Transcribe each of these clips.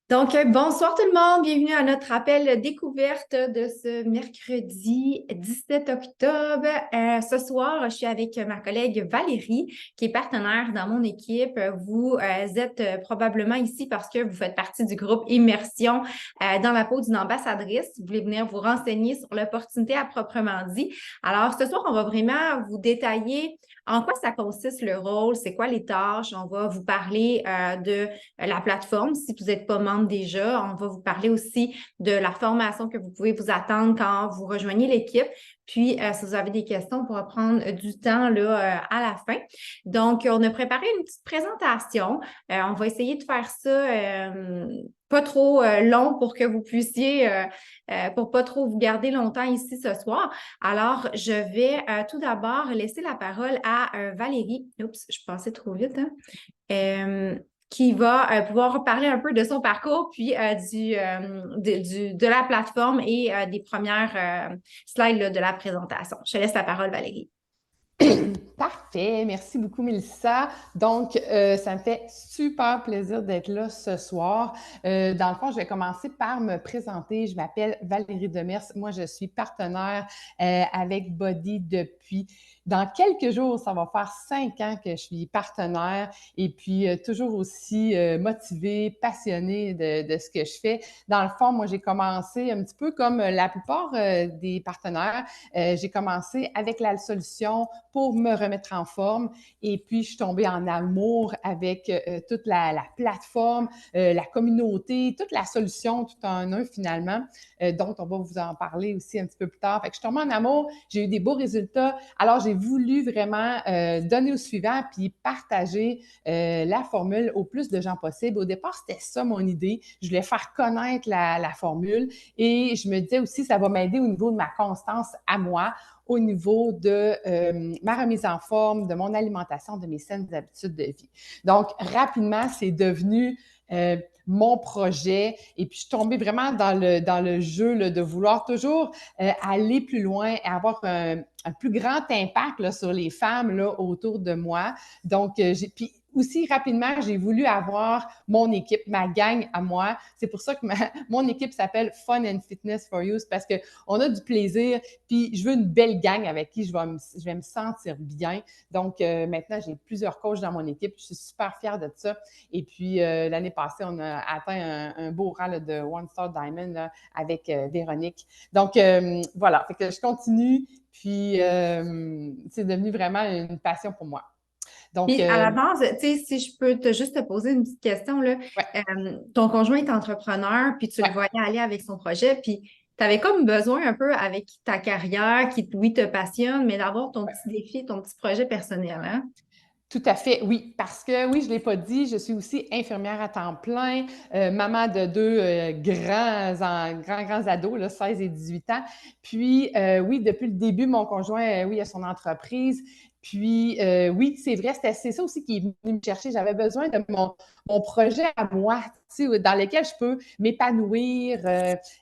Bonsoir tout le monde, bienvenue à notre appel découverte de ce mercredi 17 octobre. Ce soir, je suis avec ma collègue Valérie, qui est partenaire dans mon équipe. Vous êtes probablement ici parce que vous faites partie du groupe Immersion dans la peau d'une ambassadrice. Vous voulez venir vous renseigner sur l'opportunité à proprement dit. Alors, ce soir, on va vraiment vous détailler en quoi ça consiste le rôle, c'est quoi les tâches. On va vous parler de la plateforme. Si vous n'êtes pas membre déjà, on va vous parler aussi de la formation que vous pouvez vous attendre quand vous rejoignez l'équipe. Puis, si vous avez des questions, on pourra prendre du temps là, à la fin. Donc, on a préparé une petite présentation. On va essayer de faire ça pas trop long pour que vous puissiez, pour pas trop vous garder longtemps ici ce soir. Alors, je vais tout d'abord laisser la parole à Valérie. Oups, je passais trop vite, hein? Qui va pouvoir parler un peu de son parcours, puis de la plateforme et des premières slides là, de la présentation. Je te laisse la parole, Valérie. Parfait, merci beaucoup Mélissa. Donc, ça me fait super plaisir d'être là ce soir. Dans le fond, je vais commencer par me présenter. Je m'appelle Valérie Demers. Moi, je suis partenaire avec Body depuis, dans quelques jours, ça va faire 5 ans que je suis partenaire et puis toujours aussi motivée, passionnée de ce que je fais. Dans le fond, moi, j'ai commencé un petit peu comme la plupart des partenaires. J'ai commencé avec la solution pour me remettre en forme. Et puis, je suis tombée en amour avec toute la plateforme, la communauté, toute la solution, tout en un finalement, dont on va vous en parler aussi un petit peu plus tard. Fait que je suis tombée en amour, j'ai eu des beaux résultats. Alors, j'ai voulu vraiment donner au suivant puis partager la formule au plus de gens possible. Au départ, c'était ça mon idée. Je voulais faire connaître la formule et je me disais aussi, ça va m'aider au niveau de ma constance à moi, au niveau de ma remise en forme, de mon alimentation, de mes saines habitudes de vie. Donc, rapidement, c'est devenu mon projet et puis je suis tombée vraiment dans le jeu là, de vouloir toujours aller plus loin et avoir un plus grand impact là, sur les femmes là, autour de moi. Donc, puis aussi rapidement, j'ai voulu avoir mon équipe, ma gang à moi. C'est pour ça que mon équipe s'appelle Fun and Fitness for You, parce qu'on a du plaisir, puis je veux une belle gang avec qui je vais me sentir bien. Donc, maintenant, j'ai plusieurs coachs dans mon équipe. Je suis super fière de ça. Et puis, l'année passée, on a atteint un beau rang là, de One Star Diamond là, avec Véronique. Donc, voilà. Fait que je continue. Puis, c'est devenu vraiment une passion pour moi. Donc, Puis à la base, tu sais, si je peux juste te poser une petite question, là, ouais, ton conjoint est entrepreneur, puis tu le ouais. voyais aller avec son projet, puis tu avais comme besoin un peu avec ta carrière qui, oui, te passionne, mais d'avoir ton petit défi, ton petit projet personnel, hein? Tout à fait, oui, parce que oui, je ne l'ai pas dit, je suis aussi infirmière à temps plein, maman de deux grands ados, là, 16 et 18 ans. Puis, oui, depuis le début, mon conjoint, oui, a son entreprise. Puis, oui, c'est vrai, c'est ça aussi qui est venu me chercher. J'avais besoin de mon projet à moi, tu sais, dans lequel je peux m'épanouir.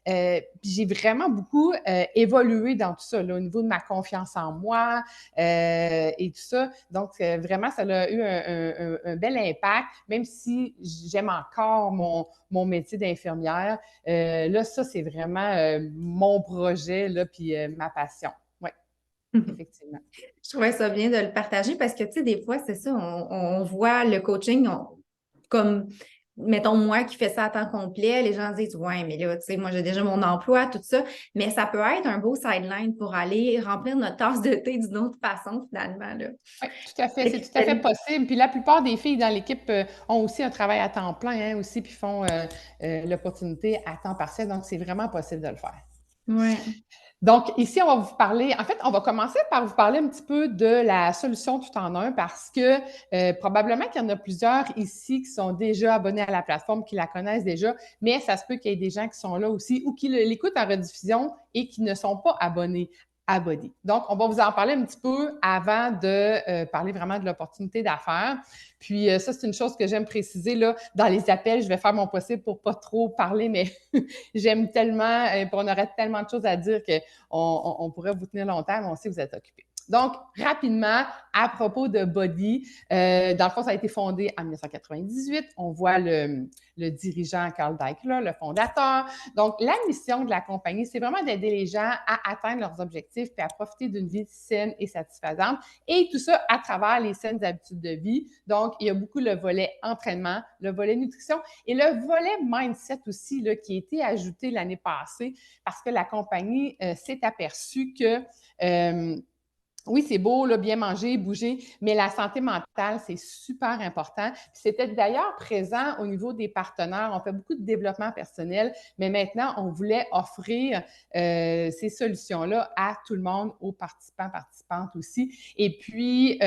Puis, j'ai vraiment beaucoup évolué dans tout ça, là, au niveau de ma confiance en moi, et tout ça. Donc, vraiment, ça a eu un bel impact, même si j'aime encore mon métier d'infirmière. Là, ça, c'est vraiment mon projet, là, puis ma passion. Oui, effectivement. Je trouvais ça bien de le partager parce que, tu sais, des fois, c'est ça, on voit le coaching comme, mettons, moi qui fais ça à temps complet, les gens disent, ouais, mais là, tu sais, moi, j'ai déjà mon emploi, tout ça, mais ça peut être un beau sideline pour aller remplir notre tasse de thé d'une autre façon, finalement, là. Oui, tout à fait. Fait C'est que tout à fait possible. Puis la plupart des filles dans l'équipe ont aussi un travail à temps plein, hein, aussi, puis font l'opportunité à temps partiel. Donc, c'est vraiment possible de le faire. ouais. Donc, ici, on va vous parler, en fait, on va commencer par vous parler un petit peu de la solution tout en un parce que probablement qu'il y en a plusieurs ici qui sont déjà abonnés à la plateforme, qui la connaissent déjà, mais ça se peut qu'il y ait des gens qui sont là aussi ou qui l'écoutent en rediffusion et qui ne sont pas abonnés à Body. Donc, on va vous en parler un petit peu avant de parler vraiment de l'opportunité d'affaires. Puis, ça, c'est une chose que j'aime préciser, là, dans les appels, je vais faire mon possible pour pas trop parler, mais j'aime tellement, on aurait tellement de choses à dire qu'on pourrait vous tenir longtemps, mais on sait que vous êtes occupés. Donc, rapidement, à propos de Body, dans le fond, ça a été fondé en 1998. On voit le dirigeant Carl Daikeler, le fondateur. Donc, la mission de la compagnie, c'est vraiment d'aider les gens à atteindre leurs objectifs puis à profiter d'une vie saine et satisfaisante. Et tout ça à travers les saines habitudes de vie. Donc, il y a beaucoup le volet entraînement, le volet nutrition et le volet mindset aussi, là, qui a été ajouté l'année passée parce que la compagnie s'est aperçue que oui, c'est beau, là, bien manger, bouger, mais la santé mentale, c'est super important. C'était d'ailleurs présent au niveau des partenaires. On fait beaucoup de développement personnel, mais maintenant, on voulait offrir ces solutions-là à tout le monde, aux participants, participantes aussi. Et puis,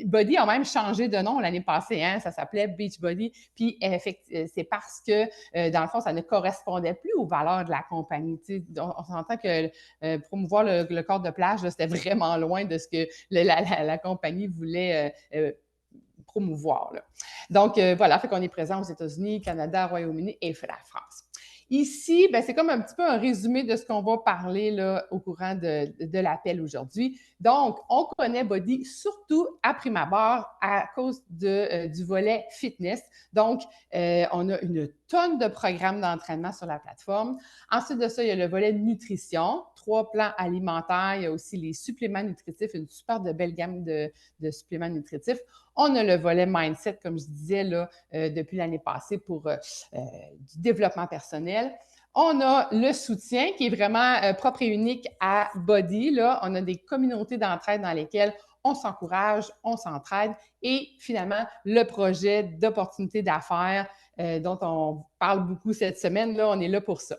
Body a même changé de nom l'année passée, hein, ça s'appelait Beachbody. Puis, c'est parce que, dans le fond, ça ne correspondait plus aux valeurs de la compagnie. On s'entend que promouvoir le corps de plage, c'était vraiment loin de ce que la compagnie voulait promouvoir. Là. Donc, voilà, fait qu'on est présent aux États-Unis, Canada, Royaume-Uni et la France. Ici, ben, c'est comme un petit peu un résumé de ce qu'on va parler là, au courant de l'appel aujourd'hui. Donc, on connaît Body surtout à prime abord à cause du volet fitness. Donc, on a une tonne de programmes d'entraînement sur la plateforme. Ensuite de ça, il y a le volet nutrition, 3 plans alimentaires. Il y a aussi les suppléments nutritifs, une super de belle gamme de suppléments nutritifs. On a le volet mindset, comme je disais, là, depuis l'année passée pour du développement personnel. On a le soutien qui est vraiment propre et unique à Body. Là. On a des communautés d'entraide dans lesquelles on s'encourage, on s'entraide et finalement, le projet d'opportunité d'affaires dont on parle beaucoup cette semaine, là, on est là pour ça.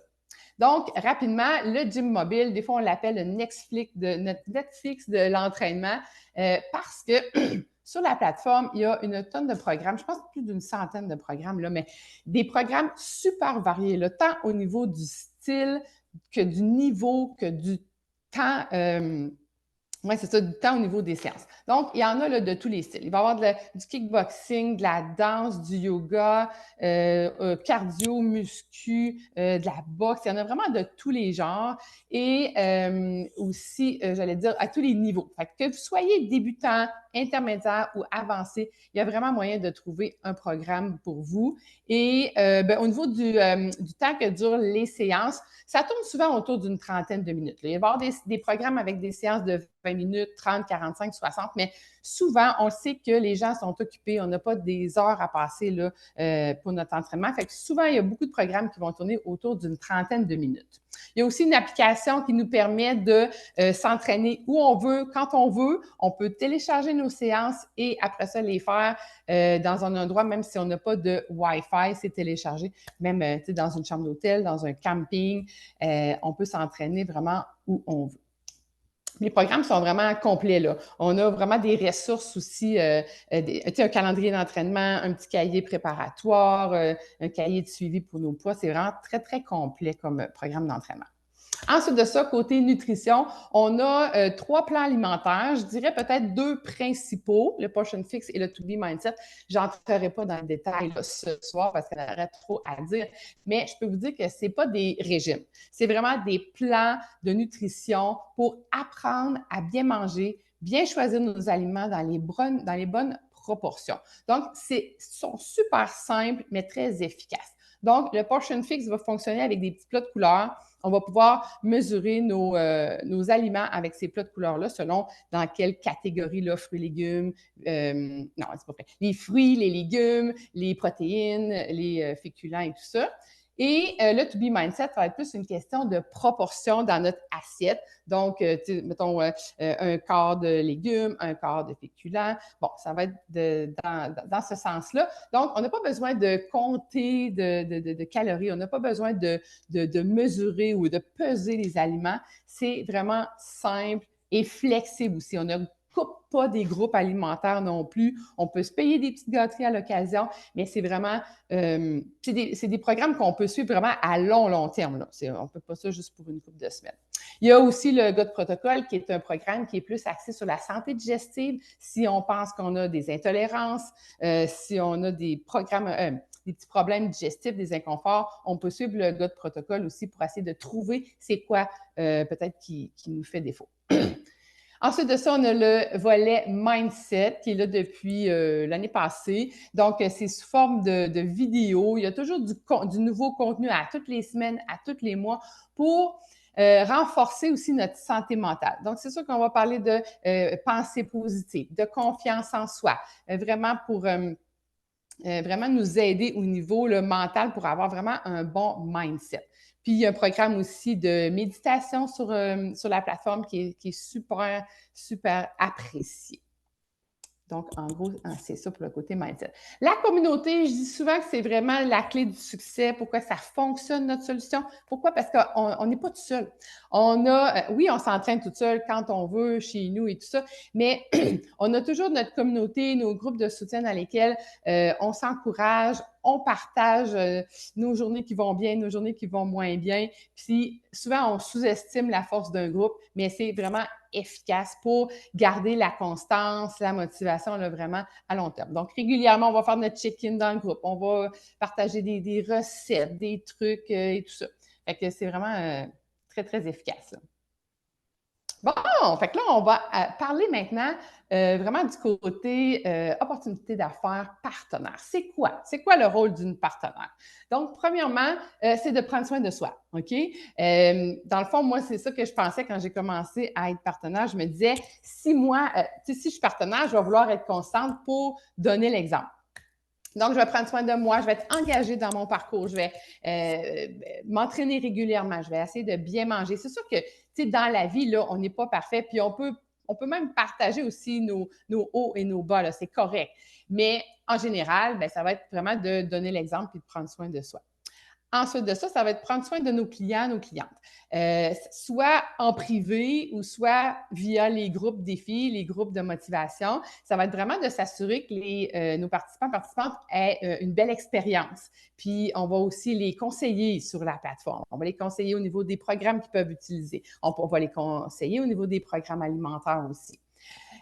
Donc, rapidement, le gym mobile, des fois, on l'appelle le Netflix de l'entraînement parce que sur la plateforme, il y a une tonne de programmes, je pense plus d'une centaine de programmes, là, mais des programmes super variés, là, tant au niveau du style que du niveau, que du temps. Oui, c'est ça, du temps au niveau des séances. Donc, il y en a là, de tous les styles. Il va y avoir du kickboxing, de la danse, du yoga, cardio, muscu, de la boxe. Il y en a vraiment de tous les genres et aussi, j'allais dire, à tous les niveaux. Fait que vous soyez débutant, intermédiaire ou avancé, il y a vraiment moyen de trouver un programme pour vous. Et au niveau du temps que durent les séances, ça tourne souvent autour d'une trentaine de minutes. Là. Il va y avoir des programmes avec des séances de 20 minutes, 30, 45, 60, mais souvent, on sait que les gens sont occupés, on n'a pas des heures à passer là, pour notre entraînement. Fait que souvent, il y a beaucoup de programmes qui vont tourner autour d'une trentaine de minutes. Il y a aussi une application qui nous permet de s'entraîner où on veut, quand on veut. On peut télécharger nos séances et après ça, les faire dans un endroit, même si on n'a pas de Wi-Fi, c'est téléchargé. Même dans une chambre d'hôtel, dans un camping, on peut s'entraîner vraiment où on veut. Les programmes sont vraiment complets. Là. On a vraiment des ressources aussi, un calendrier d'entraînement, un petit cahier préparatoire, un cahier de suivi pour nos poids. C'est vraiment très, très complet comme programme d'entraînement. Ensuite de ça, côté nutrition, on a 3 plans alimentaires. Je dirais peut-être 2 principaux, le Portion Fix et le To Be Mindset. Je n'entrerai pas dans le détail là, ce soir parce qu'il y aurait trop à dire, mais je peux vous dire que ce n'est pas des régimes. C'est vraiment des plans de nutrition pour apprendre à bien manger, bien choisir nos aliments dans les bonnes proportions. Donc, sont super simples, mais très efficaces. Donc, le Portion Fix va fonctionner avec des petits plats de couleurs. On va pouvoir mesurer nos aliments avec ces plats de couleurs-là selon dans quelle catégorie, là, fruits, légumes, non, c'est pas vrai, les fruits, les légumes, les protéines, les féculents et tout ça. Et le To Be Mindset, ça va être plus une question de proportion dans notre assiette. Donc, mettons un quart de légumes, un quart de féculents. Bon, ça va être dans ce sens-là. Donc, on n'a pas besoin de compter de calories. On n'a pas besoin de mesurer ou de peser les aliments. C'est vraiment simple et flexible aussi. On ne coupe pas des groupes alimentaires non plus. On peut se payer des petites gâteries à l'occasion, mais c'est vraiment, c'est des programmes qu'on peut suivre vraiment à long terme. Là. On ne peut pas ça juste pour une couple de semaines. Il y a aussi le GOT Protocol, qui est un programme qui est plus axé sur la santé digestive. Si on pense qu'on a des intolérances, si on a des programmes, des petits problèmes digestifs, des inconforts, on peut suivre le GOT Protocol aussi pour essayer de trouver c'est quoi peut-être qui nous fait défaut. Ensuite de ça, on a le volet Mindset qui est là depuis l'année passée. Donc, c'est sous forme de vidéos. Il y a toujours du nouveau contenu à toutes les semaines, à tous les mois pour renforcer aussi notre santé mentale. Donc, c'est sûr qu'on va parler de pensée positive, de confiance en soi, vraiment pour vraiment nous aider au niveau mental pour avoir vraiment un bon mindset. Puis, il y a un programme aussi de méditation sur la plateforme qui est super, super apprécié. Donc, en gros, c'est ça pour le côté mindset. La communauté, je dis souvent que c'est vraiment la clé du succès. Pourquoi ça fonctionne, notre solution? Pourquoi? Parce qu'on n'est pas tout seul. Oui, on s'entraîne tout seul quand on veut, chez nous et tout ça, mais on a toujours notre communauté, nos groupes de soutien dans lesquels on s'encourage, on partage nos journées qui vont bien, nos journées qui vont moins bien. Puis souvent, on sous-estime la force d'un groupe, mais c'est vraiment efficace pour garder la constance, la motivation là, vraiment à long terme. Donc, régulièrement, on va faire notre check-in dans le groupe. On va partager des recettes, des trucs et tout ça. Fait que c'est vraiment très, très efficace. Là. Bon, fait que là, on va parler maintenant vraiment du côté opportunité d'affaires partenaire. C'est quoi? C'est quoi le rôle d'une partenaire? Donc, premièrement, c'est de prendre soin de soi, OK? Dans le fond, moi, c'est ça que je pensais quand j'ai commencé à être partenaire. Je me disais, si je suis partenaire, je vais vouloir être constante pour donner l'exemple. Donc, je vais prendre soin de moi, je vais être engagée dans mon parcours, je vais m'entraîner régulièrement, je vais essayer de bien manger. C'est sûr que, tu sais, dans la vie, là, on n'est pas parfait, puis on peut même partager aussi nos hauts et nos bas, là, c'est correct. Mais en général, bien, ça va être vraiment de donner l'exemple et de prendre soin de soi. Ensuite de ça, ça va être prendre soin de nos clients, nos clientes, soit en privé ou soit via les groupes défis, les groupes de motivation. Ça va être vraiment de s'assurer que nos participantes aient une belle expérience. Puis, on va aussi les conseiller sur la plateforme. On va les conseiller au niveau des programmes qu'ils peuvent utiliser. On va les conseiller au niveau des programmes alimentaires aussi.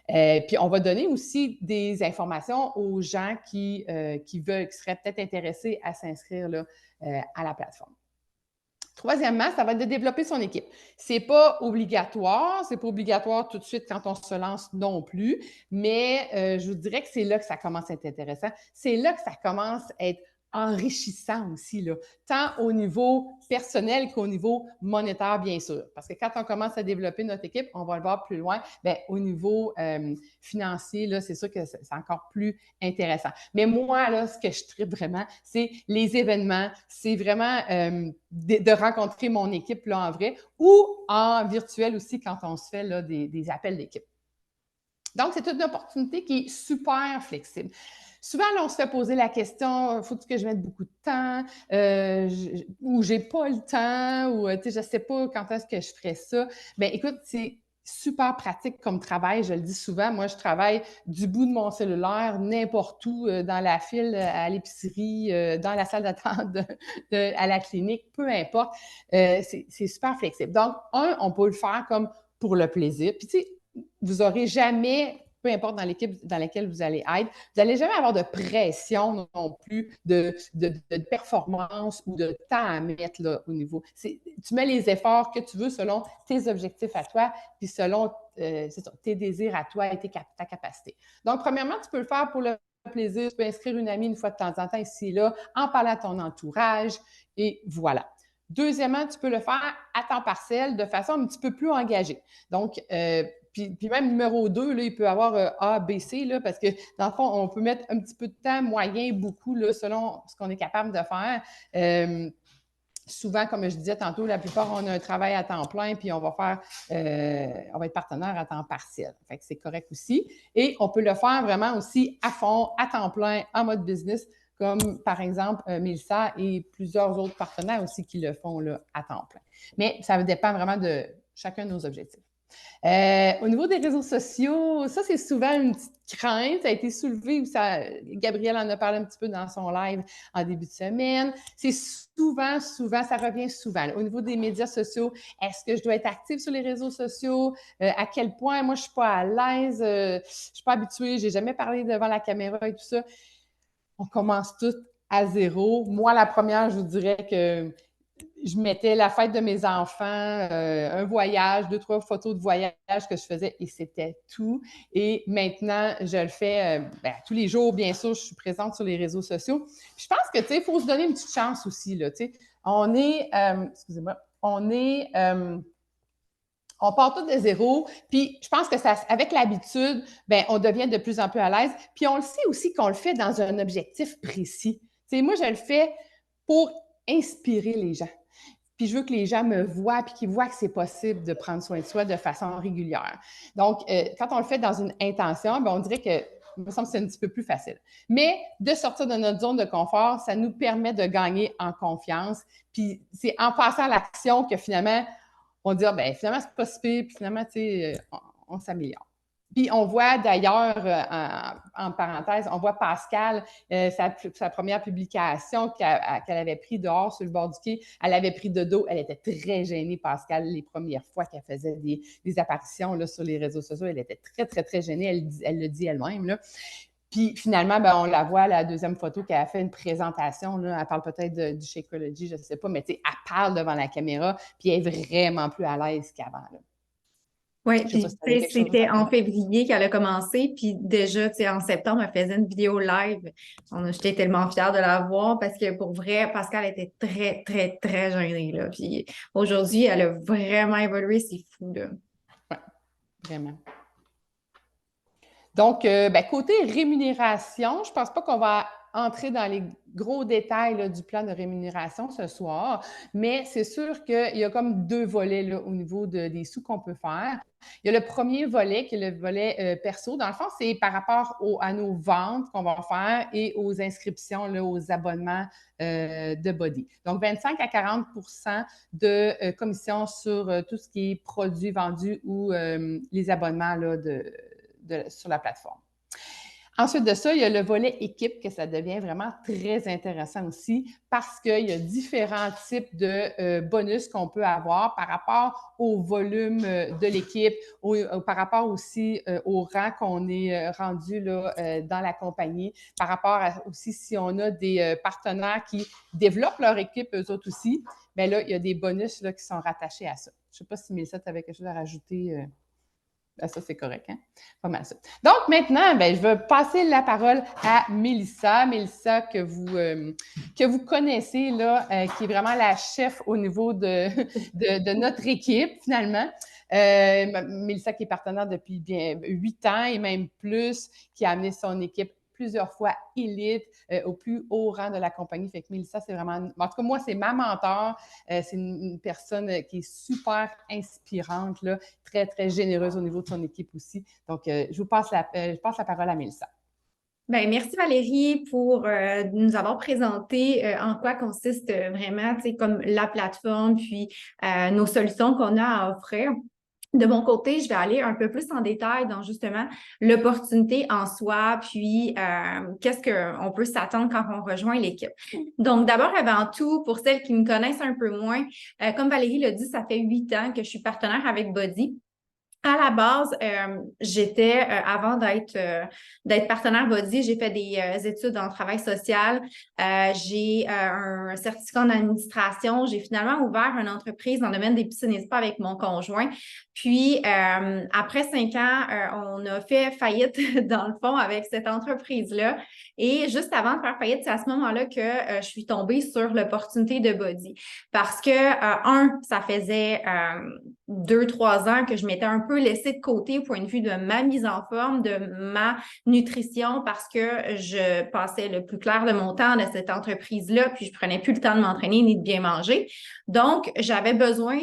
Puis, on va donner aussi des informations aux gens qui seraient peut-être intéressés à s'inscrire là, à la plateforme. Troisièmement, ça va être de développer son équipe. C'est pas obligatoire tout de suite quand on se lance non plus, mais je vous dirais que c'est là que ça commence à être intéressant. C'est là que ça commence à être enrichissant aussi, là, tant au niveau personnel qu'au niveau monétaire, bien sûr. Parce que quand on commence à développer notre équipe, on va le voir plus loin, bien, au niveau financier, là, c'est sûr que c'est encore plus intéressant. Mais moi, là, ce que je tripe vraiment, c'est les événements, c'est vraiment de rencontrer mon équipe là, en vrai ou en virtuel aussi quand on se fait là, des appels d'équipe. Donc, c'est une opportunité qui est super flexible. Souvent, là, on se fait poser la question, faut-il que je mette beaucoup de temps ou j'ai pas le temps ou je ne sais pas quand est-ce que je ferais ça. Bien, écoute, c'est super pratique comme travail, je le dis souvent. Moi, je travaille du bout de mon cellulaire, n'importe où, dans la file, à l'épicerie, dans la salle d'attente, à la clinique, peu importe. C'est super flexible. Donc, on peut le faire comme pour le plaisir. Puis, tu sais, vous n'aurez jamais, peu importe dans l'équipe dans laquelle vous allez être, vous n'allez jamais avoir de pression non plus de performance ou de temps à mettre là, au niveau. Tu mets les efforts que tu veux selon tes objectifs à toi, puis selon tes désirs à toi et ta capacité. Donc, premièrement, tu peux le faire pour le plaisir, tu peux inscrire une amie une fois de temps en temps ici et là, en parlant à ton entourage, et voilà. Deuxièmement, tu peux le faire à temps partiel de façon un petit peu plus engagée. Donc, puis même numéro 2, là, il peut avoir A, B, C, là, parce que dans le fond, on peut mettre un petit peu de temps, moyen, beaucoup, là, selon ce qu'on est capable de faire. Souvent, comme je disais tantôt, la plupart, on a un travail à temps plein, puis on va être partenaire à temps partiel. Fait que c'est correct aussi. Et on peut le faire vraiment aussi à fond, à temps plein, en mode business, comme par exemple Mélissa et plusieurs autres partenaires aussi qui le font là, à temps plein. Mais ça dépend vraiment de chacun de nos objectifs. Au niveau des réseaux sociaux, ça, c'est souvent une petite crainte. Ça a été soulevé, Gabrielle en a parlé un petit peu dans son live en début de semaine. C'est souvent, ça revient souvent. Là. Au niveau des médias sociaux, est-ce que je dois être active sur les réseaux sociaux? À quel point? Moi, je ne suis pas à l'aise, je ne suis pas habituée, je n'ai jamais parlé devant la caméra et tout ça. On commence tout à zéro. Moi, la première, je vous dirais que je mettais la fête de mes enfants, un voyage, 2-3 photos de voyage que je faisais et c'était tout. Et maintenant, je le fais tous les jours, bien sûr, je suis présente sur les réseaux sociaux. Puis je pense que, tu sais, il faut se donner une petite chance aussi, là, tu sais. On est, excusez-moi, on part tout de zéro, puis je pense que ça, avec l'habitude, ben, on devient de plus en plus à l'aise. Puis on le sait aussi qu'on le fait dans un objectif précis. Tu sais, moi, je le fais pour inspirer les gens. Puis je veux que les gens me voient, puis qu'ils voient que c'est possible de prendre soin de soi de façon régulière. Donc, quand on le fait dans une intention, bien, on dirait que, il me semble que c'est un petit peu plus facile. Mais de sortir de notre zone de confort, ça nous permet de gagner en confiance. Puis c'est en passant à l'action que finalement, on dit, bien, finalement, c'est pas si pire, puis finalement, tu sais, on s'améliore. Puis on voit d'ailleurs, en parenthèse, on voit Pascal, sa première publication qu'elle avait pris dehors sur le bord du quai, elle avait pris de dos, elle était très gênée, Pascal, les premières fois qu'elle faisait des apparitions là, sur les réseaux sociaux, elle était très, très, très gênée, elle le dit elle-même, là. Puis finalement, ben, on la voit, la deuxième photo qu'elle a fait une présentation, là, elle parle peut-être du Shakeology, je ne sais pas, mais tu sais, elle parle devant la caméra, puis elle est vraiment plus à l'aise qu'avant, là. Oui, Je sais pas puis si tu avais quelque chose c'était à en dire. février qu'elle a commencé, puis déjà, en septembre, elle faisait une vidéo live. J'étais tellement fière de la voir parce que pour vrai, Pascal était très, très, très gênée, là. Puis aujourd'hui, elle a vraiment évolué, c'est fou, là. Oui, vraiment. Donc, côté rémunération, je ne pense pas qu'on va entrer dans les gros détails là, du plan de rémunération ce soir, mais c'est sûr qu'il y a comme deux volets là, au niveau des sous qu'on peut faire. Il y a le premier volet qui est le volet perso. Dans le fond, c'est par rapport à nos ventes qu'on va faire et aux inscriptions, là, aux abonnements de Body. Donc, 25 à 40 de commission sur tout ce qui est produits vendus ou les abonnements là, sur la plateforme. Ensuite de ça, il y a le volet équipe que ça devient vraiment très intéressant aussi parce qu'il y a différents types de bonus qu'on peut avoir par rapport au volume de l'équipe, par rapport aussi au rang qu'on est rendu là, dans la compagnie, par rapport aussi si on a des partenaires qui développent leur équipe eux autres aussi, bien là, il y a des bonus là, qui sont rattachés à ça. Je ne sais pas si Mélissa, tu avais quelque chose à rajouter. Ça, c'est correct, hein? Pas mal ça. Donc, maintenant, je vais passer la parole à Mélissa. Mélissa, que vous connaissez, là, qui est vraiment la chef au niveau de notre équipe, finalement. Mélissa, qui est partenaire depuis bien 8 ans et même plus, qui a amené son équipe plusieurs fois élite au plus haut rang de la compagnie. Fait que Mélissa, c'est vraiment... En tout cas, moi, c'est ma mentor. C'est une personne qui est super inspirante, là, très, très généreuse au niveau de son équipe aussi. Donc, je passe la parole à Mélissa. Bien, merci Valérie pour nous avoir présenté en quoi consiste vraiment, comme la plateforme, puis nos solutions qu'on a à offrir. De mon côté, je vais aller un peu plus en détail dans justement l'opportunité en soi, puis qu'est-ce qu'on peut s'attendre quand on rejoint l'équipe. Donc, d'abord, avant tout, pour celles qui me connaissent un peu moins, comme Valérie l'a dit, ça fait 8 ans que je suis partenaire avec Body. À la base, j'étais, avant d'être partenaire Body, j'ai fait des études en travail social. J'ai un certificat en administration. J'ai finalement ouvert une entreprise dans le domaine des piscines et spas avec mon conjoint. Puis, après 5 ans, on a fait faillite, dans le fond, avec cette entreprise-là. Et juste avant de faire faillite, c'est à ce moment-là que je suis tombée sur l'opportunité de Body. Parce que, ça faisait 2-3 ans que je m'étais un peu laissée de côté au point de vue de ma mise en forme, de ma nutrition, parce que je passais le plus clair de mon temps de cette entreprise-là, puis je prenais plus le temps de m'entraîner ni de bien manger. Donc, j'avais besoin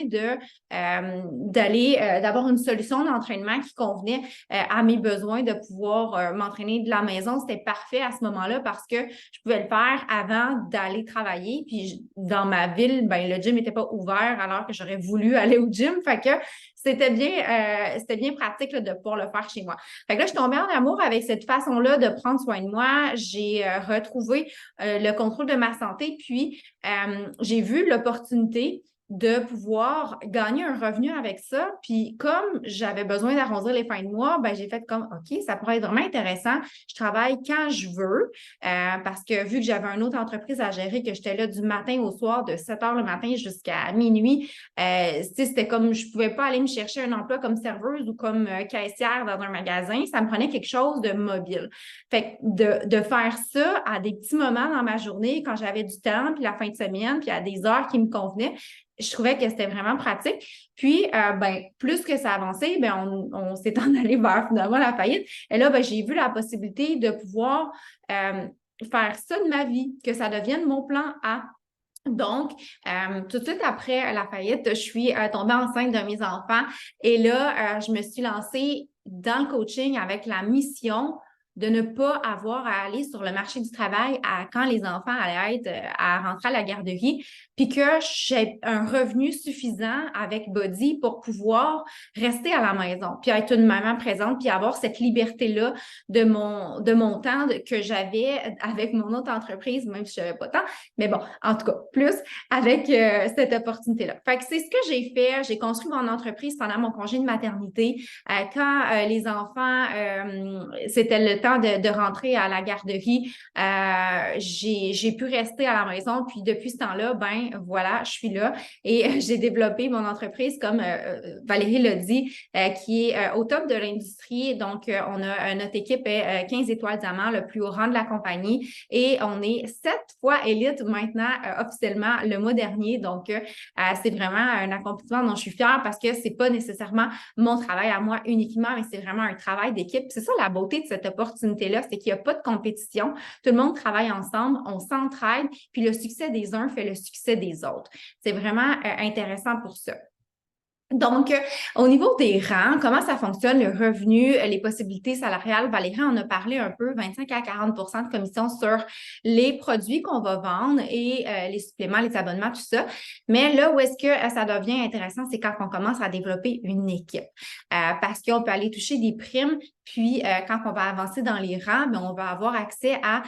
d'avoir une solution d'entraînement qui convenait à mes besoins, de pouvoir m'entraîner de la maison. C'était parfait à ce moment-là parce que je pouvais le faire avant d'aller travailler. Puis dans ma ville, le gym n'était pas ouvert alors que j'aurais voulu aller au gym. Fait que c'était bien pratique là, de pouvoir le faire chez moi. Fait que là, je suis tombée en amour avec cette façon-là de prendre soin de moi. J'ai retrouvé le contrôle de ma santé, puis j'ai vu l'opportunité de pouvoir gagner un revenu avec ça. Puis comme j'avais besoin d'arrondir les fins de mois, ben j'ai fait comme OK, ça pourrait être vraiment intéressant. Je travaille quand je veux parce que vu que j'avais une autre entreprise à gérer, que j'étais là du matin au soir, de 7 heures le matin jusqu'à minuit, c'était comme je ne pouvais pas aller me chercher un emploi comme serveuse ou comme caissière dans un magasin. Ça me prenait quelque chose de mobile. Fait que de faire ça à des petits moments dans ma journée, quand j'avais du temps, puis la fin de semaine, puis à des heures qui me convenaient, je trouvais que c'était vraiment pratique. Puis, plus que ça avançait, on s'est en allé vers finalement la faillite. Et là, j'ai vu la possibilité de pouvoir faire ça de ma vie, que ça devienne mon plan A. Donc, tout de suite après la faillite, je suis tombée enceinte de mes enfants et là, je me suis lancée dans le coaching avec la mission de ne pas avoir à aller sur le marché du travail quand les enfants allaient être à rentrer à la garderie, puis que j'ai un revenu suffisant avec Body pour pouvoir rester à la maison, puis être une maman présente, puis avoir cette liberté-là de mon temps que j'avais avec mon autre entreprise, même si je n'avais pas tant. Mais bon, en tout cas, plus avec cette opportunité-là. Fait que c'est ce que j'ai fait. J'ai construit mon entreprise pendant mon congé de maternité. Quand les enfants, c'était le temps de rentrer à la garderie, j'ai pu rester à la maison. Puis depuis ce temps-là, voilà, je suis là et j'ai développé mon entreprise, comme Valérie l'a dit, qui est au top de l'industrie. Donc, on a notre équipe est 15 étoiles diamant, le plus haut rang de la compagnie. Et on est 7 fois élite maintenant, officiellement, le mois dernier. Donc, c'est vraiment un accomplissement dont je suis fière parce que c'est pas nécessairement mon travail à moi uniquement, mais c'est vraiment un travail d'équipe. C'est ça la beauté de cette opportunité-là, c'est qu'il n'y a pas de compétition. Tout le monde travaille ensemble, on s'entraide, puis le succès des uns fait le succès des autres. C'est vraiment intéressant pour ça. Donc, au niveau des rangs, comment ça fonctionne, le revenu, les possibilités salariales? Valérie en a parlé un peu, 25 à 40 de commission sur les produits qu'on va vendre et les suppléments, les abonnements, tout ça. Mais là où est-ce que ça devient intéressant, c'est quand on commence à développer une équipe. Parce qu'on peut aller toucher des primes, puis quand on va avancer dans les rangs, on va avoir accès à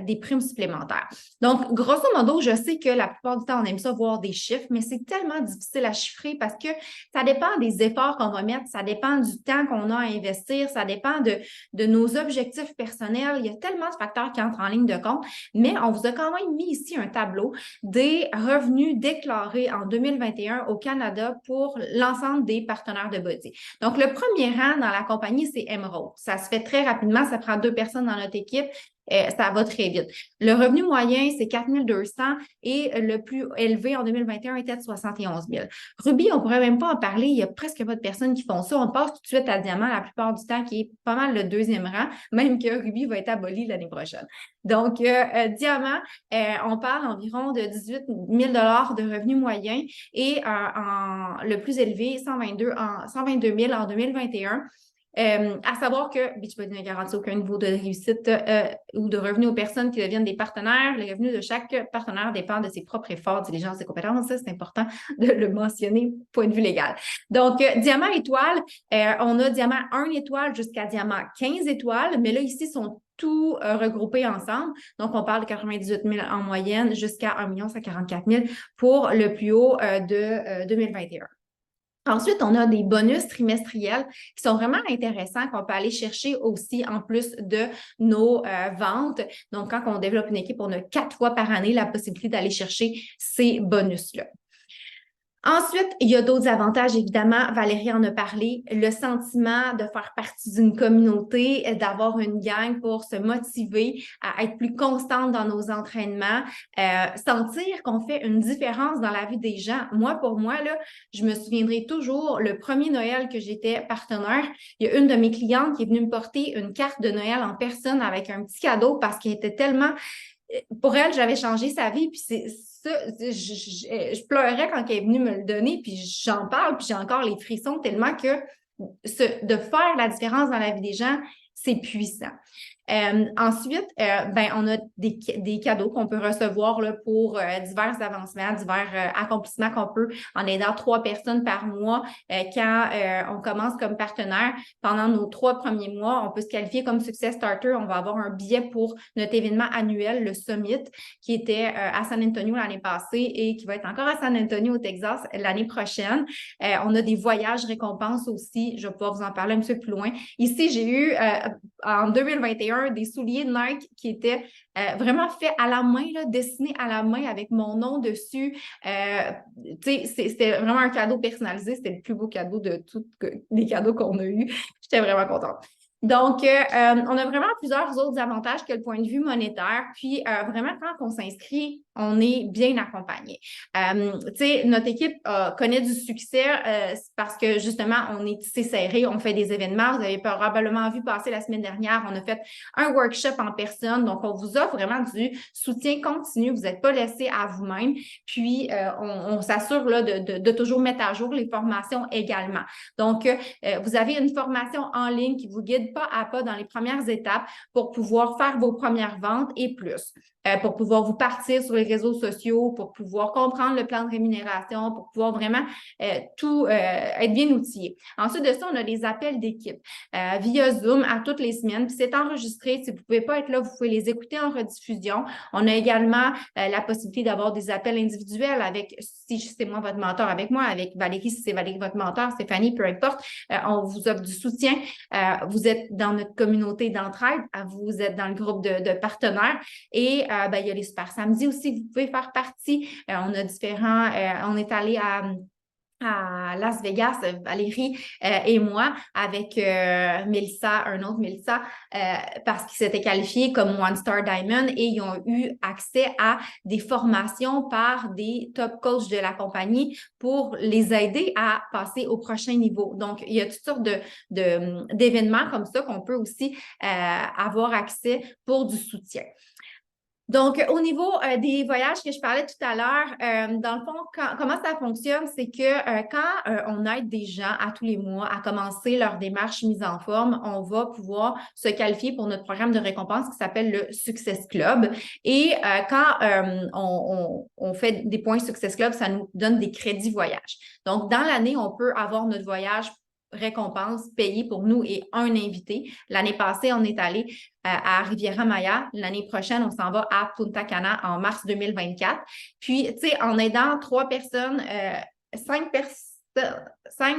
des primes supplémentaires. Donc, grosso modo, je sais que la plupart du temps, on aime ça voir des chiffres, mais c'est tellement difficile à chiffrer parce que ça dépend des efforts qu'on va mettre, ça dépend du temps qu'on a à investir, ça dépend de nos objectifs personnels. Il y a tellement de facteurs qui entrent en ligne de compte, mais on vous a quand même mis ici un tableau des revenus déclarés en 2021 au Canada pour l'ensemble des partenaires de Body. Donc, le premier rang dans la compagnie, c'est Emerald. Ça se fait très rapidement, ça prend 2 personnes dans notre équipe. Ça va très vite. Le revenu moyen, c'est 4 200 et le plus élevé en 2021 était de 71 000. Ruby, on ne pourrait même pas en parler. Il n'y a presque pas de personnes qui font ça. On passe tout de suite à Diamant la plupart du temps, qui est pas mal le 2e rang, même que Ruby va être aboli l'année prochaine. Donc, Diamant, on parle environ de 18 000 de revenu moyen et le plus élevé, 122 000 en 2021. À savoir que Beachbody ne garantit aucun niveau de réussite ou de revenu aux personnes qui deviennent des partenaires. Les revenus de chaque partenaire dépendent de ses propres efforts, diligences et compétences. Ça, c'est important de le mentionner, point de vue légal. Donc, diamant étoile, on a diamant 1 étoile jusqu'à diamant 15 étoiles, mais là, ici, sont tout regroupés ensemble. Donc, on parle de 98 000 en moyenne jusqu'à 1 144 000 pour le plus haut de 2021. Ensuite, on a des bonus trimestriels qui sont vraiment intéressants, qu'on peut aller chercher aussi en plus de nos ventes. Donc, quand on développe une équipe, on a 4 fois par année la possibilité d'aller chercher ces bonus-là. Ensuite, il y a d'autres avantages, évidemment. Valérie en a parlé. Le sentiment de faire partie d'une communauté, d'avoir une gang pour se motiver à être plus constante dans nos entraînements, sentir qu'on fait une différence dans la vie des gens. Moi, pour moi, là, je me souviendrai toujours le premier Noël que j'étais partenaire. Il y a une de mes clientes qui est venue me porter une carte de Noël en personne avec un petit cadeau parce qu'elle était tellement... Pour elle, j'avais changé sa vie, puis c'est ça, je pleurais quand elle est venue me le donner, puis j'en parle, puis j'ai encore les frissons tellement que de faire la différence dans la vie des gens, c'est puissant. Ensuite, on a des cadeaux qu'on peut recevoir là, pour divers avancements, divers accomplissements qu'on peut en aidant 3 personnes par mois. Quand on commence comme partenaire, pendant nos 3 premiers mois, on peut se qualifier comme Success Starter. On va avoir un billet pour notre événement annuel, le Summit, qui était à San Antonio l'année passée et qui va être encore à San Antonio au Texas l'année prochaine. On a des voyages récompenses aussi. Je vais pouvoir vous en parler un petit peu plus loin. Ici, j'ai eu en 2021 des souliers Nike qui étaient vraiment faits à la main, là, dessinés à la main avec mon nom dessus. C'était vraiment un cadeau personnalisé. C'était le plus beau cadeau de tous les cadeaux qu'on a eus. J'étais vraiment contente. Donc, on a vraiment plusieurs autres avantages que le point de vue monétaire. Puis, vraiment, quand on s'inscrit, on est bien accompagné. Notre équipe connaît du succès parce que, justement, on est tissé serré, on fait des événements. Vous avez probablement vu passer la semaine dernière, on a fait un workshop en personne. Donc, on vous offre vraiment du soutien continu. Vous n'êtes pas laissé à vous-même. Puis, on s'assure là, de toujours mettre à jour les formations également. Donc, vous avez une formation en ligne qui vous guide pas à pas dans les premières étapes pour pouvoir faire vos premières ventes et plus. Pour pouvoir vous partir sur les réseaux sociaux, pour pouvoir comprendre le plan de rémunération, pour pouvoir vraiment tout être bien outillé. Ensuite de ça, on a les appels d'équipe via Zoom à toutes les semaines. Puis c'est enregistré. Si vous ne pouvez pas être là, vous pouvez les écouter en rediffusion. On a également la possibilité d'avoir des appels individuels avec, si c'est moi votre mentor avec moi, avec Valérie, si c'est Valérie votre mentor, Stéphanie, peu importe. On vous offre du soutien. Vous êtes dans notre communauté d'entraide. Vous êtes dans le groupe de partenaires. Et il y a les super samedis aussi, vous pouvez faire partie. On a différents, on est allé à Las Vegas, Valérie et moi, avec Mélissa, un autre Mélissa, parce qu'ils s'étaient qualifiés comme One Star Diamond et ils ont eu accès à des formations par des top coachs de la compagnie pour les aider à passer au prochain niveau. Donc, il y a toutes sortes d'événements comme ça qu'on peut aussi avoir accès pour du soutien. Donc, au niveau des voyages que je parlais tout à l'heure, dans le fond, comment ça fonctionne, c'est que quand on aide des gens à tous les mois à commencer leur démarche mise en forme, on va pouvoir se qualifier pour notre programme de récompense qui s'appelle le Success Club. Et quand on fait des points Success Club, ça nous donne des crédits voyage. Donc, dans l'année, on peut avoir notre voyage récompense payée pour nous et un invité. L'année passée, on est allé à Riviera Maya. L'année prochaine, on s'en va à Punta Cana en mars 2024. Puis, tu sais, en aidant 3 personnes, 5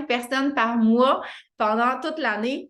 personnes par mois pendant toute l'année,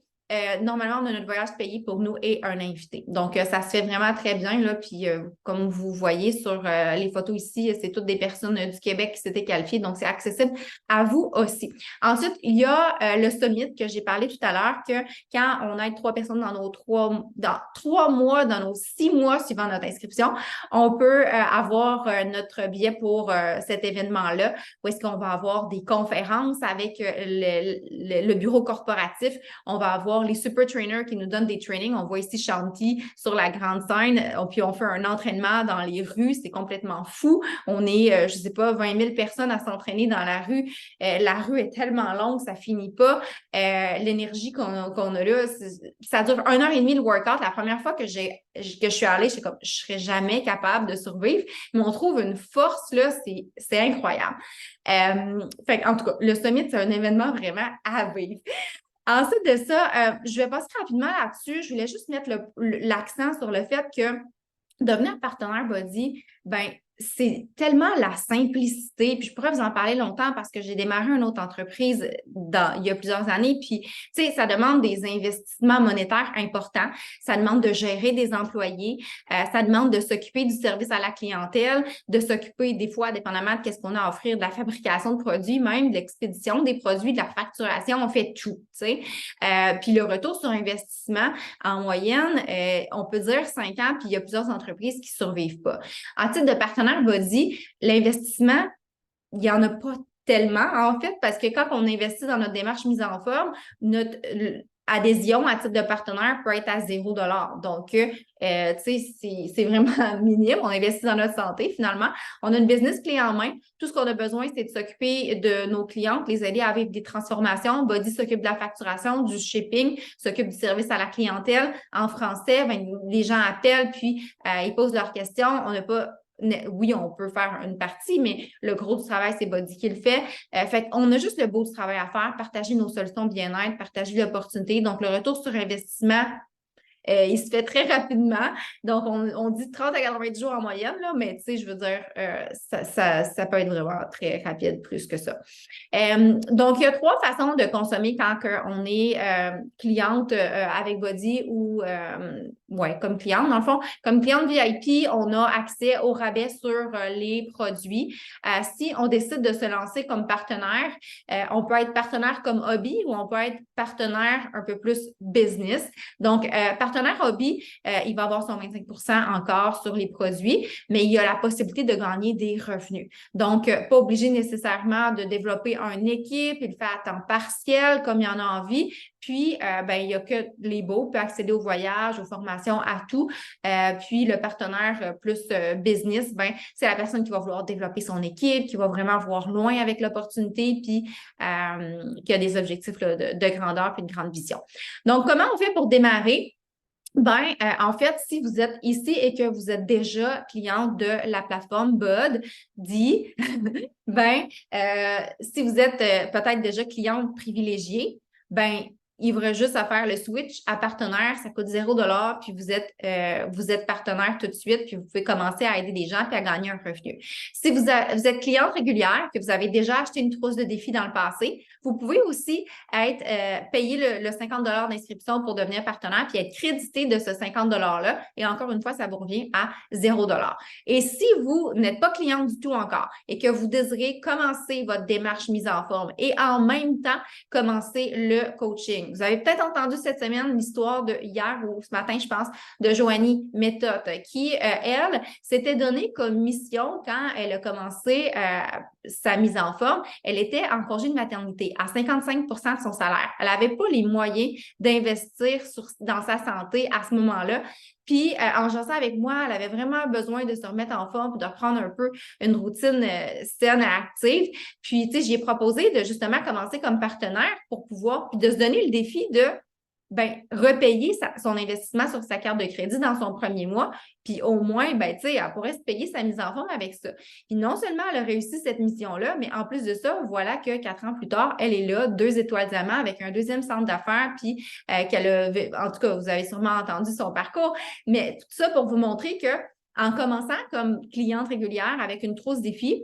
normalement, on a notre voyage payé pour nous et un invité. Donc, ça se fait vraiment très bien, là. Puis, comme vous voyez sur les photos ici, c'est toutes des personnes du Québec qui s'étaient qualifiées. Donc, c'est accessible à vous aussi. Ensuite, il y a le Summit que j'ai parlé tout à l'heure, que quand on aide 3 personnes dans 3 mois, dans nos 6 mois suivant notre inscription, on peut avoir notre billet pour cet événement-là, où est-ce qu'on va avoir des conférences avec le bureau corporatif. On va avoir les super trainers qui nous donnent des trainings. On voit ici Shanti sur la grande scène, puis on fait un entraînement dans les rues. C'est complètement fou. On est, je ne sais pas, 20 000 personnes à s'entraîner dans la rue. La rue est tellement longue, ça ne finit pas. L'énergie qu'on a là, ça dure 1h30 le workout. La première fois que je suis allée, je ne serais jamais capable de survivre. Mais on trouve une force, là, c'est incroyable. En tout cas, le Summit, c'est un événement vraiment à vivre. Ensuite de ça, je vais passer rapidement là-dessus. Je voulais juste mettre l'accent sur le fait que devenir partenaire Body, c'est tellement la simplicité, puis je pourrais vous en parler longtemps parce que j'ai démarré une autre entreprise il y a plusieurs années, puis tu sais, ça demande des investissements monétaires importants, ça demande de gérer des employés, ça demande de s'occuper du service à la clientèle, de s'occuper des fois, dépendamment de qu'est-ce qu'on a à offrir, de la fabrication de produits, même de l'expédition des produits, de la facturation, on fait tout, tu sais. Puis le retour sur investissement, en moyenne, on peut dire 5 ans, puis il y a plusieurs entreprises qui ne survivent pas. En titre de partenaire Body, l'investissement, il n'y en a pas tellement, en fait, parce que quand on investit dans notre démarche mise en forme, adhésion à titre de partenaire peut être à 0 $. Donc, tu sais, c'est vraiment minime. On investit dans notre santé finalement. On a une business clé en main. Tout ce qu'on a besoin, c'est de s'occuper de nos clientes, les aider à vivre des transformations. Body s'occupe de la facturation, du shipping, s'occupe du service à la clientèle. En français, ben, les gens appellent, puis ils posent leurs questions. On n'a pas oui, on peut faire une partie, mais le gros du travail, c'est Body qui le fait. Fait qu'on a juste le beau du travail à faire, partager nos solutions bien-être, partager l'opportunité. Donc, le retour sur investissement, il se fait très rapidement. Donc, on dit 30 à 90 jours en moyenne, là, mais tu sais, je veux dire, ça peut être vraiment très rapide, plus que ça. Donc, il y a 3 façons de consommer quand on est cliente avec Body ou, ouais, comme cliente, dans le fond. Comme cliente VIP, on a accès au rabais sur les produits. Si on décide de se lancer comme partenaire, on peut être partenaire comme hobby ou on peut être partenaire un peu plus business. Donc, partenaire hobby, il va avoir son 25 encore sur les produits, mais il y a la possibilité de gagner des revenus. Donc, pas obligé nécessairement de développer une équipe, il le fait à temps partiel comme il en a envie. Puis, ben, il n'y a que les beaux, peut accéder aux voyages, aux formations, à tout. Puis, le partenaire plus business, ben, c'est la personne qui va vouloir développer son équipe, qui va vraiment voir loin avec l'opportunité, puis qui a des objectifs là, de grandeur puis une grande vision. Donc, comment on fait pour démarrer? Ben, en fait, si vous êtes ici et que vous êtes déjà cliente de la plateforme Body, ben, si vous êtes peut-être déjà cliente privilégiée, ben, il vous reste juste à faire le switch à partenaire, ça coûte 0 $, puis vous êtes partenaire tout de suite, puis vous pouvez commencer à aider des gens puis à gagner un revenu. Si vous êtes cliente régulière, que vous avez déjà acheté une trousse de défi dans le passé, vous pouvez aussi être payer le 50 $ d'inscription pour devenir partenaire puis être crédité de ce 50 $-là. Et encore une fois, ça vous revient à 0 $. Et si vous n'êtes pas cliente du tout encore et que vous désirez commencer votre démarche mise en forme et en même temps commencer le coaching, vous avez peut-être entendu cette semaine l'histoire de hier ou ce matin, je pense, de Joanie Méthode qui, elle, s'était donnée comme mission quand elle a commencé sa mise en forme. Elle était en congé de maternité à 55 de son salaire. Elle n'avait pas les moyens d'investir dans sa santé à ce moment-là. Puis, en jasant avec moi, elle avait vraiment besoin de se remettre en forme, de reprendre un peu une routine saine et active. Puis, tu sais, j'ai proposé de justement commencer comme partenaire pour pouvoir, puis de se donner le défi de repayer son investissement sur sa carte de crédit dans son premier mois, puis au moins, ben, tu sais, elle pourrait se payer sa mise en forme avec ça. Puis non seulement elle a réussi cette mission-là, mais en plus de ça, voilà que 4 ans plus tard, elle est là, 2 étoiles diamant avec un deuxième centre d'affaires, puis qu'elle a, en tout cas, vous avez sûrement entendu son parcours, mais tout ça pour vous montrer que en commençant comme cliente régulière avec une trousse défi,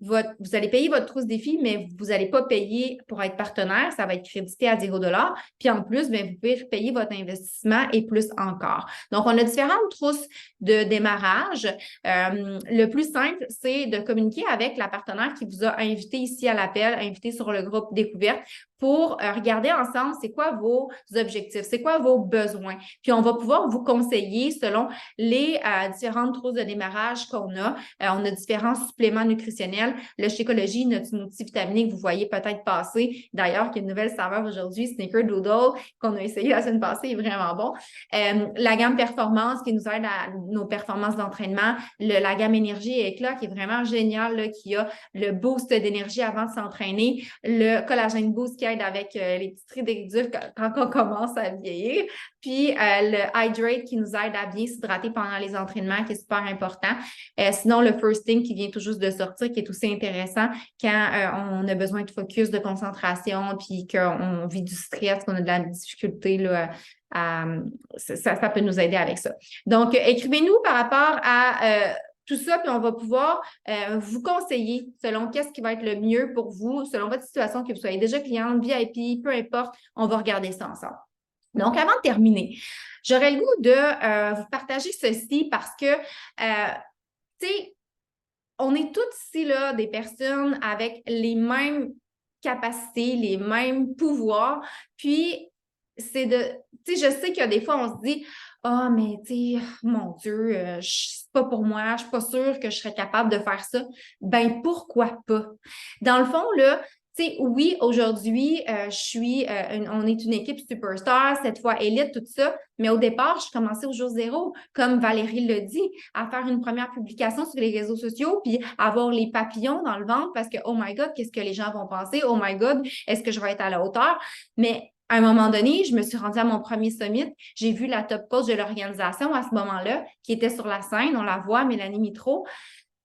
vous allez payer votre trousse défi, mais vous n'allez pas payer pour être partenaire. Ça va être crédité à 0 $. Puis en plus, bien, vous pouvez payer votre investissement et plus encore. Donc, on a différentes trousses de démarrage. Le plus simple, c'est de communiquer avec la partenaire qui vous a invité ici à l'appel, invité sur le groupe Découverte pour regarder ensemble c'est quoi vos objectifs, c'est quoi vos besoins. Puis, on va pouvoir vous conseiller selon les différentes trousses de démarrage qu'on a. On a différents suppléments nutritionnels. Le Shakeology, notre smoothie vitaminé que vous voyez peut-être passer. D'ailleurs, qui est une nouvelle saveur aujourd'hui, Snickerdoodle, qu'on a essayé la semaine passée, est vraiment bon. La gamme Performance qui nous aide à nos performances d'entraînement. La gamme Énergie Éclat qui est vraiment géniale, là, qui a le boost d'énergie avant de s'entraîner. Le collagène boost qui aide avec les petits traits d'éduc quand on commence à vieillir. Puis le Hydrate qui nous aide à bien s'hydrater pendant les entraînements, qui est super important. Sinon, le First Thing qui vient tout juste de sortir, qui est aussi intéressant quand on a besoin de focus, de concentration, puis qu'on vit du stress, qu'on a de la difficulté là, ça peut nous aider avec ça. Donc, écrivez-nous par rapport à tout ça, puis on va pouvoir vous conseiller selon qu'est-ce qui va être le mieux pour vous, selon votre situation, que vous soyez déjà cliente, VIP, peu importe, on va regarder ça ensemble. Donc, avant de terminer, j'aurais le goût de vous partager ceci parce que, tu sais, on est toutes ici là, des personnes avec les mêmes capacités, les mêmes pouvoirs. Puis, c'est de, tu sais, je sais qu'il y a des fois, on se dit, ah, mais tu sais, mon Dieu, c'est pas pour moi, je suis pas sûre que je serais capable de faire ça. Ben, pourquoi pas? Dans le fond, là, Tu sais, oui, aujourd'hui, on est une équipe superstar, cette fois élite, tout ça, mais au départ, je commençais au jour zéro, comme Valérie le dit, à faire une première publication sur les réseaux sociaux, puis avoir les papillons dans le ventre parce que, oh my God, qu'est-ce que les gens vont penser? Oh my God, est-ce que je vais être à la hauteur? Mais à un moment donné, je me suis rendue à mon premier summit. J'ai vu la top coach de l'organisation à ce moment-là, qui était sur la scène, on la voit, Mélanie Mitro.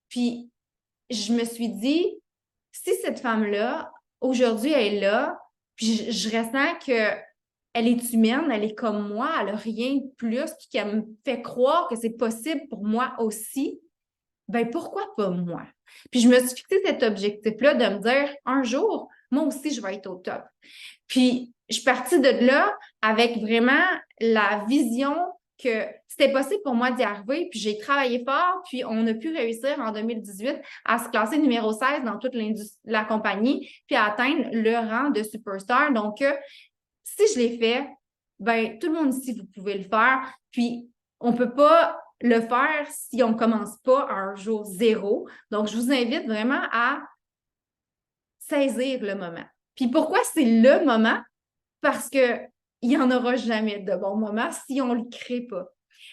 Puis, je me suis dit, si cette femme-là, aujourd'hui, elle est là, puis je ressens que elle est humaine, elle est comme moi, elle n'a rien de plus, puis qu'elle me fait croire que c'est possible pour moi aussi, ben pourquoi pas moi? Puis je me suis fixé cet objectif-là de me dire, un jour, moi aussi, je vais être au top. Puis je suis partie de là avec vraiment la vision que c'était possible pour moi d'y arriver, puis j'ai travaillé fort, puis on a pu réussir en 2018 à se classer numéro 16 dans toute la compagnie, puis à atteindre le rang de superstar. Donc, si je l'ai fait, ben tout le monde ici, vous pouvez le faire. Puis, on ne peut pas le faire si on ne commence pas à un jour zéro. Donc, je vous invite vraiment à saisir le moment. Puis, pourquoi c'est le moment? Parce qu'il n'y en aura jamais de bon moment si on ne le crée pas.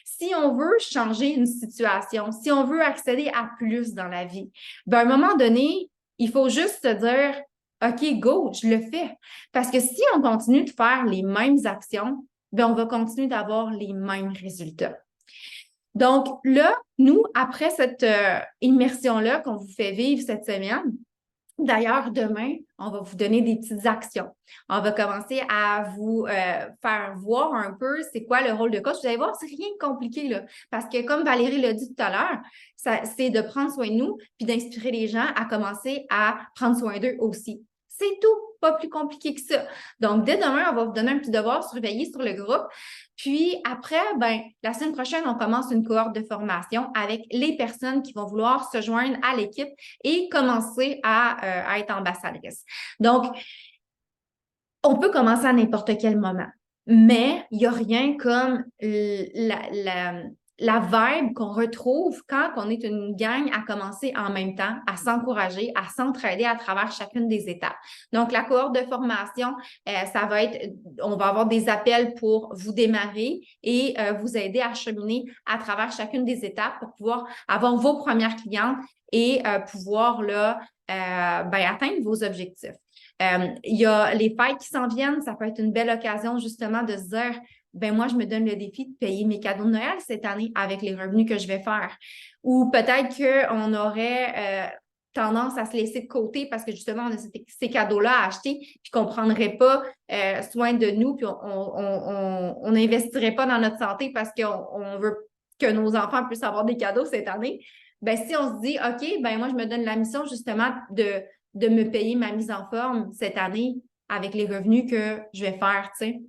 Si on veut changer une situation, si on veut accéder à plus dans la vie, ben à un moment donné, il faut juste se dire, OK, go, je le fais. Parce que si on continue de faire les mêmes actions, ben on va continuer d'avoir les mêmes résultats. Donc là, nous, après cette immersion-là qu'on vous fait vivre cette semaine, d'ailleurs, demain, on va vous donner des petites actions. On va commencer à vous faire voir un peu c'est quoi le rôle de coach. Vous allez voir, c'est rien de compliqué, là. Parce que comme Valérie l'a dit tout à l'heure, c'est de prendre soin de nous puis d'inspirer les gens à commencer à prendre soin d'eux aussi. C'est tout, pas plus compliqué que ça. Donc, dès demain, on va vous donner un petit devoir surveillé sur le groupe. Puis après, ben, la semaine prochaine, on commence une cohorte de formation avec les personnes qui vont vouloir se joindre à l'équipe et commencer à être ambassadrice. Donc, on peut commencer à n'importe quel moment, mais il n'y a rien comme la vibe qu'on retrouve quand on est une gang à commencer en même temps, à s'encourager, à s'entraider à travers chacune des étapes. Donc, la cohorte de formation, ça va être, on va avoir des appels pour vous démarrer et vous aider à cheminer à travers chacune des étapes pour pouvoir avoir vos premières clientes et pouvoir là, atteindre vos objectifs. Il y a les fêtes qui s'en viennent, ça peut être une belle occasion justement de se dire, ben moi, je me donne le défi de payer mes cadeaux de Noël cette année avec les revenus que je vais faire. Ou peut-être qu'on aurait tendance à se laisser de côté parce que justement, on a ces cadeaux-là à acheter, puis qu'on ne prendrait pas soin de nous, puis on n'investirait pas dans notre santé parce qu'on veut que nos enfants puissent avoir des cadeaux cette année. Ben si on se dit, OK, ben moi, je me donne la mission justement de me payer ma mise en forme cette année avec les revenus que je vais faire, tu sais.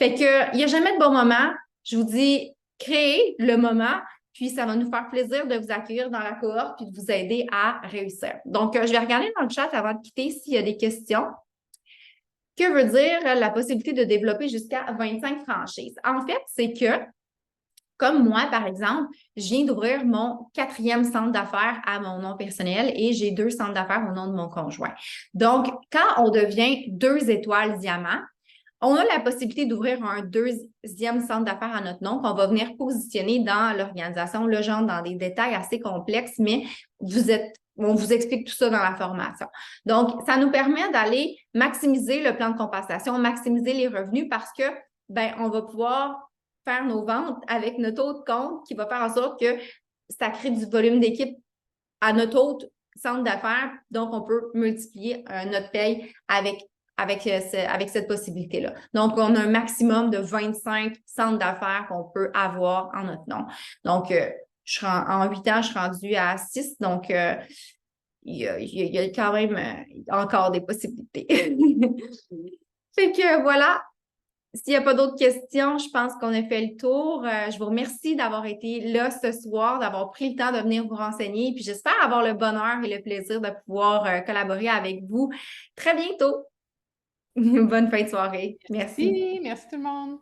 Fait que, il n'y a jamais de bon moment. Je vous dis, créez le moment, puis ça va nous faire plaisir de vous accueillir dans la cohorte puis de vous aider à réussir. Donc, je vais regarder dans le chat avant de quitter s'il y a des questions. Que veut dire la possibilité de développer jusqu'à 25 franchises? En fait, c'est que comme moi, par exemple, je viens d'ouvrir mon 4e centre d'affaires à mon nom personnel et j'ai 2 centres d'affaires au nom de mon conjoint. Donc, quand on devient 2 étoiles diamant, on a la possibilité d'ouvrir un 2e centre d'affaires à notre nom qu'on va venir positionner dans l'organisation, le genre dans des détails assez complexes, mais on vous explique tout ça dans la formation. Donc, ça nous permet d'aller maximiser le plan de compensation, maximiser les revenus parce que, ben, on va pouvoir faire nos ventes avec notre autre compte qui va faire en sorte que ça crée du volume d'équipe à notre autre centre d'affaires. Donc, on peut multiplier notre paye avec cette possibilité-là. Donc, on a un maximum de 25 centres d'affaires qu'on peut avoir en notre nom. Donc, en 8 ans, je suis rendue à 6. Donc, il y a quand même encore des possibilités. Fait que voilà. S'il n'y a pas d'autres questions, je pense qu'on a fait le tour. Je vous remercie d'avoir été là ce soir, d'avoir pris le temps de venir vous renseigner. Puis j'espère avoir le bonheur et le plaisir de pouvoir collaborer avec vous très bientôt. Bonne fin de soirée. Merci. Merci tout le monde.